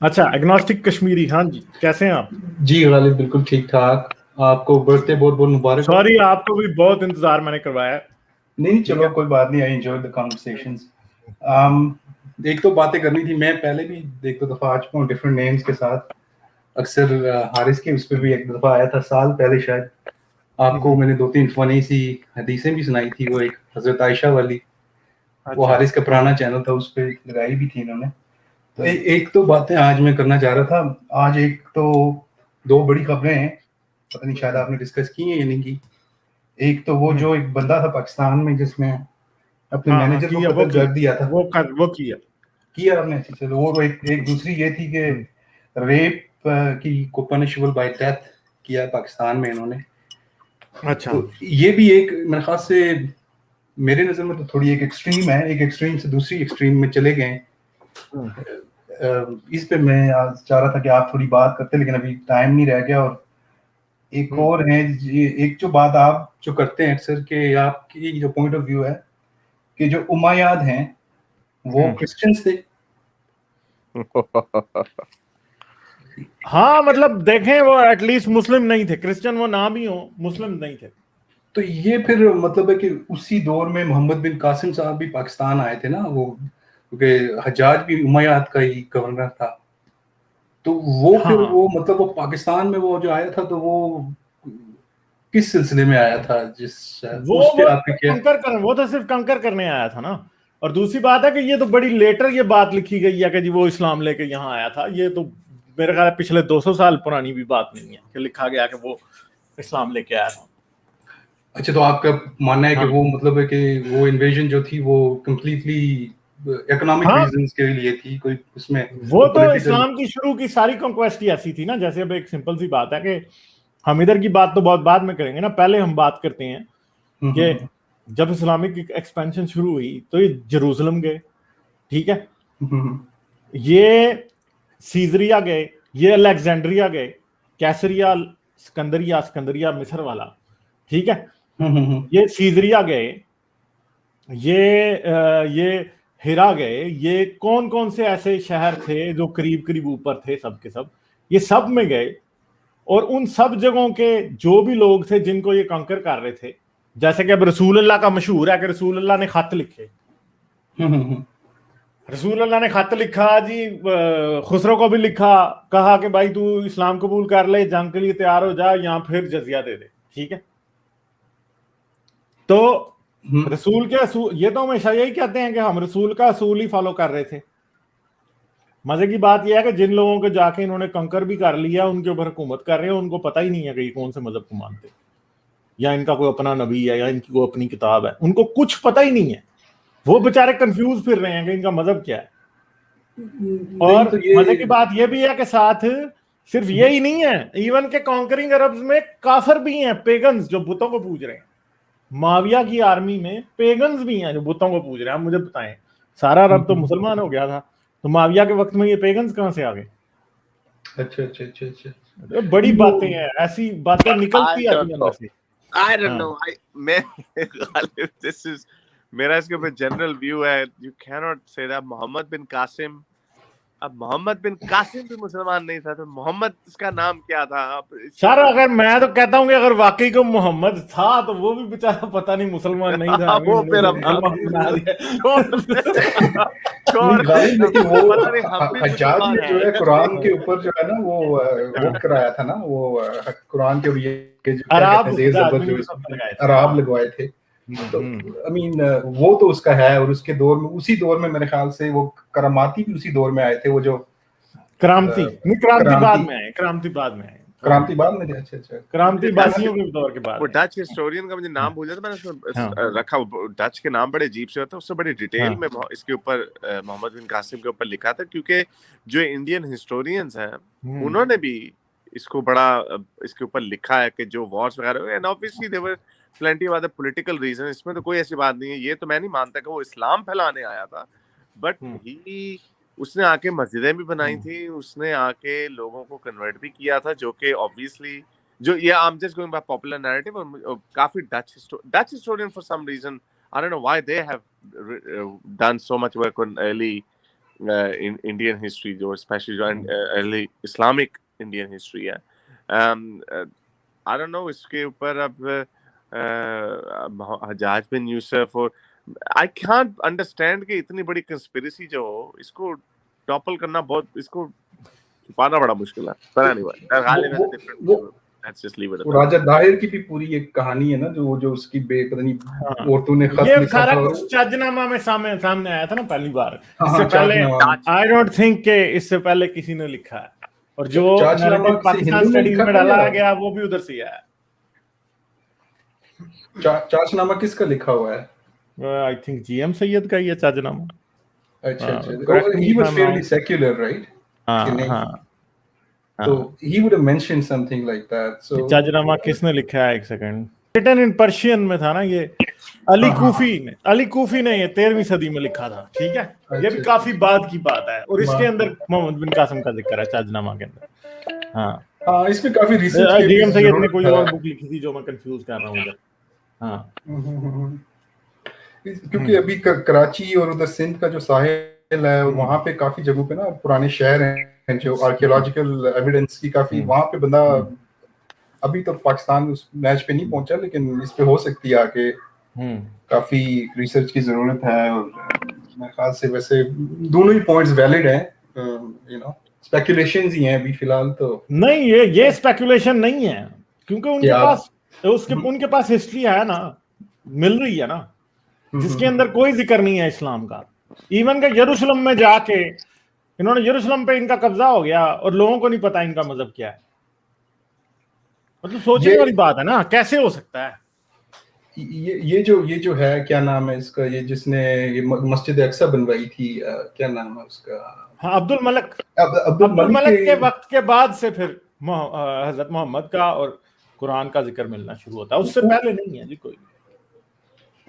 अच्छा, एग्नोस्टिक कश्मीरी, हाँ जी, कैसे हैं आप? जी गालिब, बिल्कुल ठीक ठाक। आपको बर्थडे बहुत बहुत मुबारक हो। सॉरी, आपको भी बहुत इंतजार मैंने करवाया। नहीं चलो कोई बात नहीं, आई एंजॉय द कॉन्वर्सेशंस। एक तो बातें करनी थी, मैं पहले भी एक दो दफा आ चुका हूँ डिफरेंट नेम्स के साथ। अक्सर हारिस के उस पर भी एक दफा आया था साल पहले शायद। आपको मैंने 2-3 फनी सी हदीसें भी सुनाई थी, वो एक हजरत आयशा वाली। वो अच्छा। हारिस का पुराना चैनल था, उस पर लगाई भी थी इन्होंने। तो एक तो बातें आज मैं करना चाह रहा था। आज एक तो दो बड़ी खबरें हैं, पता नहीं शायद आपने डिस्कस की है या नहीं की। एक तो वो जो एक बंदा था पाकिस्तान में जिसने अपने हाँ मैनेजर को किया, कत्ल कर दिया था। वो किया। आपने? अच्छा चलो, वो एक दूसरी ये थी कि रेप की को पनिशेबल बाय डेथ किया पाकिस्तान में इन्होंने। अच्छा। तो ये भी एक मेरे ख्याल से, मेरे नजर में तो थोड़ी एक एक्सट्रीम है, एक एक्सट्रीम से दूसरी एक्सट्रीम में चले गए। इस पे मैं आज चाह रहा था कि आप थोड़ी बात करते, लेकिन अभी टाइम नहीं रह गया। और एक और है, एक जो बात आप जो करते हैं अक्सर के, आपकी जो पॉइंट ऑफ व्यू है कि जो उमायाद हैं वो क्रिश्चियंस थे। हाँ मतलब देखें, वो एटलीस्ट मुस्लिम नहीं थे, क्रिश्चियन वो ना भी हो, मुस्लिम नहीं थे। तो ये फिर मतलब है कि उसी दौर में मोहम्मद बिन कासिम साहब भी पाकिस्तान आए थे ना, वो क्योंकि हज्जाज भी उमैयाद का ही गवर्नर था। तो वो फिर हाँ, वो मतलब वो पाकिस्तान में वो जो आया था, तो वो किस सिलसिले में आया था, जिस उस पे आपके क्या? वो तो सिर्फ कंकर करने आया था ना। और दूसरी बात है कि ये तो बड़ी लेटर ये बात लिखी गई है कि जी वो इस्लाम लेके यहाँ आया था। ये तो मेरे ख्याल पिछले 200 साल पुरानी भी बात नहीं है कि लिखा गया कि वो इस्लाम लेके आया था। अच्छा, तो आपका मानना है कि हाँ, वो मतलब है कि वो इन्वेजन जो थी वो कंप्लीटली इकोनॉमिक हाँ, रीजंस के लिए थी, कोई उसमें वो कोई तो पॉलिटिकल? इस्लाम की शुरू की सारी कॉन्क्वेस्ट ही ऐसी थी ना। जैसे अब एक सिंपल सी बात है कि हम इधर की बात तो बहुत बाद में करेंगे ना, पहले हम बात करते हैं कि जब इस्लामिक एक्सपेंशन शुरू हुई तो ये जेरूसलम गए, ठीक है, ये सीजरिया गए, ये अलेक्जेंड्रिया गए, कैसरिया, सिकंदरिया, सिकंदरिया मिस्र वाला, ठीक है, ये सीजरिया गए, ये हिरा गए। ये कौन कौन से ऐसे शहर थे जो करीब करीब ऊपर थे, सब के सब ये सब में गए। और उन सब जगहों के जो भी लोग थे जिनको ये कंकर कर रहे थे, जैसे कि अब रसूल अल्लाह का मशहूर है कि रसूल अल्लाह ने खत लिखे। रसूल अल्लाह ने खत लिखा जी, खुसरो को भी लिखा, कहा कि भाई तू इस्लाम कबूल कर ले, जंग के लिए तैयार हो जा, या फिर जजिया दे दे, ठीक है। तो रसूल के ये तो हमेशा यही कहते हैं कि हम रसूल का असूल ही फॉलो कर रहे थे। मजे की बात यह है कि जिन लोगों को जाके इन्होंने कंकर भी कर लिया, उनके ऊपर हुकूमत कर रहे हैं, उनको पता ही नहीं है कि ये कौन से मजहब को मानते, या इनका कोई अपना नबी है, या इनकी कोई अपनी किताब है, उनको कुछ पता ही नहीं है। वो बेचारे कंफ्यूज फिर रहे हैं कि इनका मजहब क्या है। नहीं और तो ये मजे की बात यह भी है कि साथ सिर्फ यही नहीं है, इवन के कॉन्करिंग अरब्स में काफर भी हैं, पेगन्स जो बुतों को पूज रहे हैं। माविया की आर्मी में पेगन्स भी हैं जो बुतों को पूज रहे हैं। आप मुझे बताएं, सारा अरब तो मुसलमान हो गया था, तो माविया के वक्त में ये पेगन्स कहां से आ गए? अच्छा अच्छा अच्छा अच्छा। बड़ी बातें हैं, ऐसी बातें निकलती आती हैं अंदर से। I don't know. मैं this is मेरा इसके ऊपर जनरल व्यू है, you cannot say that Mohammad bin Qasim, अब मोहम्मद बिन कासिम भी मुसलमान नहीं था, तो मोहम्मद इसका नाम क्या था? सर अगर मैं तो कहता हूँ कि अगर वाकई को मोहम्मद था तो वो भी बेचारा पता नहीं मुसलमान नहीं था, वो फिर हम लेकिन वो पता नहीं हम भी हज्जाज मुसलमान ने जो है कुरान के ऊपर जो है ना वो कराया था ना, वो कुरान के ये जो क्या कहते हैं ज़ेर ज़बर जो अराब लगवाए थे। तो आई मीन वो तो उसका है। और उसके दौर में, उसी दौर में मेरे ख्याल से वो करामाती भी उसी दौर में आए थे, वो जो क्रांति बाद में आए, क्रांति बाद में आए, क्रांति बाद में। अच्छा अच्छा, क्रांति बासियों के दौर के बाद। वो डच हिस्टोरियन का मुझे नाम भूल जाता, मैंने उसमें रखा, डच के नाम बड़े अजीब से होते हैं, उससे बड़ी डिटेल में इसके ऊपर मोहम्मद बिन कासिम के ऊपर लिखा था, क्योंकि जो इंडियन हिस्टोरियंस हैं उन्होंने भी इसको बड़ा इसके ऊपर लिखा है कि जो वॉर्स वगैरह, and obviously there were plenty of other political reason, इसमें तो कोई ऐसी बात नहीं है। ये तो मैं नहीं मानता कि वो इस्लाम फैलाने आया था, बट ही उसने आके मस्जिदें भी बनाई थी, उसने आके लोगों को कन्वर्ट भी किया था, जो कि ऑब्वियसली जो ये I am just going by popular narrative, और काफी Dutch historian for some reason, I don't know why they have done so much work on early Indian history जो स्पेशली जो अर्ली इस्लामिक इंडियन हिस्ट्री है, I don't no इसके ऊपर अब हज्जाज बिन यूसुफ और I can't understand कि इतनी बड़ी कंस्पिरेसी जो हो इसको टॉपल करना बहुत, इसको छुपाना बड़ा मुश्किल है। पर anyway let's just leave it. Raja Dahir की भी पूरी एक कहानी है ना, जो उसकी पता नहीं औरतों ने खत ये लिखा सारा था, कुछ चजनामा में सामने आया था ना पहली बार। हाँ, इससे पहले चाचनामा। आई डोंट थिंक के इससे पहले किसी ने लिखा है, और जो चाचनामा नैरेटिव किसी पाकिस्तान हिंदू ने स्टडीज लिखा में था डाला या? गया वो भी उधर से आया। चाचनामा किसका लिखा हुआ है? आई थिंक जीएम सैयद का ही है चाचनामा। अच्छा, he was fairly secular, right? हाँ, So he would have mentioned something like that. So चाचनामा किसने लिखा है? एक सेकंड। रिटन इन पर्शियन में था ना ये, अली कूफी ने ये 13वीं सदी में लिखा था, ठीक है। ये भी काफी बाद की बात है, और इसके अंदर मोहम्मद बिन कासिम का जिक्र है चाचनामा के अंदर। हाँ, इसमें काफी रिसर्च जीएम सैयद ने कोई और बुक लिखी थी जो मैं कंफ्यूज कर रहा हूँ उधर। हाँ, क्योंकि अभी कराची और उधर सिंध का जो साहिल है, वहाँ पे काफी जगहों पे ना पुराने शहर हैं जो आर्कियोलॉजिकल एविडेंस की काफी, वहाँ पे बंदा अभी तो पाकिस्तान उस मैच पे नहीं पहुंचा, लेकिन इस पे हो सकती है आके। काफी रिसर्च की जरूरत है, और मेरे ख्याल से वैसे दोनों ही पॉइंट्स वैलिड हैं, यू नो स्पेकुलेशंस ही हैं अभी फिलहाल तो। नहीं, ये स्पेकुलेशन नहीं है, क्योंकि उनके पास हिस्ट्री है ना, मिल रही है ना, जिसके अंदर कोई जिक्र नहीं है इस्लाम का। इवन का यरूशलेम में जाके इन्होंने, यरूशलेम पे इनका कब्जा हो गया और लोगों को नहीं पता इनका मजहब क्या है। मतलब सोचने वाली बात है ना, कैसे हो सकता है? ये जो है, क्या नाम है इसका, ये जिसने ये मस्जिद अक्सा बनवाई थी, क्या नाम है उसका? हाँ, अब्दुल मलक के वक्त के बाद से फिर हजरत मोहम्मद का और कुरान का जिक्र मिलना शुरू होता है, उससे पहले नहीं है जी कोई।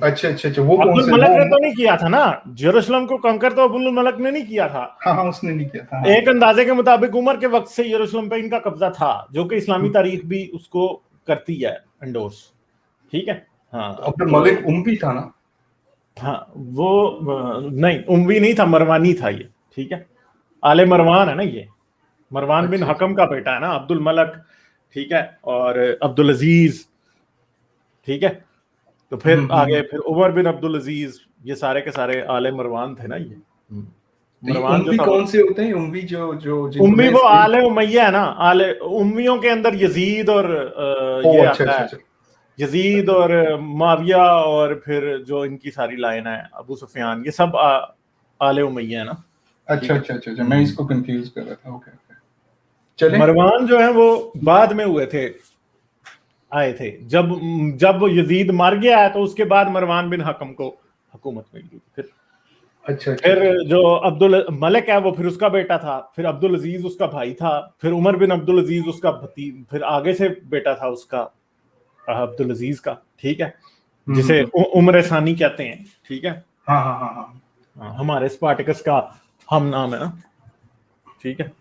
अच्छा, वो अब्दुल मलक ने तो नहीं किया था ना यरूशलेम को कंकर, तो अब्दुल मलक ने नहीं किया था। हाँ, उसने नहीं किया था। एक अंदाजे के मुताबिक उमर के वक्त से यरूशलेम पे इनका कब्जा था, जो कि इस्लामी तारीख भी उसको करती है एंडोर्स, ठीक है। हाँ, अब्दुल मलिक उम्वी था ना? हाँ, वो नहीं, उम्वी नहीं था, मरवानी था ये, ठीक है। आले मरवान है ना ये, मरवान बिन हकम का बेटा है ना अब्दुल मलक, ठीक है, और अब्दुल अजीज, ठीक है। तो फिर आगे फिर उमर बिन अब्दुल अजीज, ये सारे के सारे आले मरवान थे ना ये। मरवान जो कौन से होते हैं उम्वी? जो उम्मी वो आले उमैया है ना, आले उम्मियों के अंदर यजीद और ये आता है, यजीद और माविया, और फिर जो इनकी सारी लाइन है अबू सुफियान, ये सब आले उमैया है ना। अच्छा, मैं इसको कंफ्यूज कर रहा था। ओके, चलिए। मरवान जो है वो बाद में आए थे, जब यजीद मर गया है, तो उसके बाद मरवान बिन हकम को हुकूमत मिली फिर। अच्छा, फिर जो अब्दुल मलिक है वो फिर उसका बेटा था, फिर अब्दुल अजीज उसका भाई था, फिर उमर बिन अब्दुल अजीज उसका फिर आगे से बेटा था उसका अब्दुल अजीज का, ठीक है, जिसे उमर सानी कहते हैं, ठीक है। हाँ, हमारे स्पार्टिकस का हम नाम है ना, ठीक है।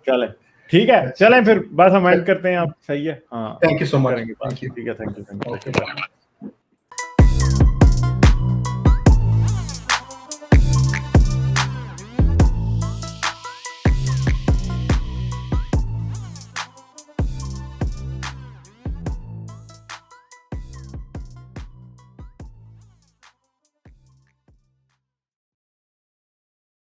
चले, ठीक है, चलें फिर बस हम एंड करते हैं। आप सही है। हाँ, थैंक यू सो मच। ठीक है, थैंक यू।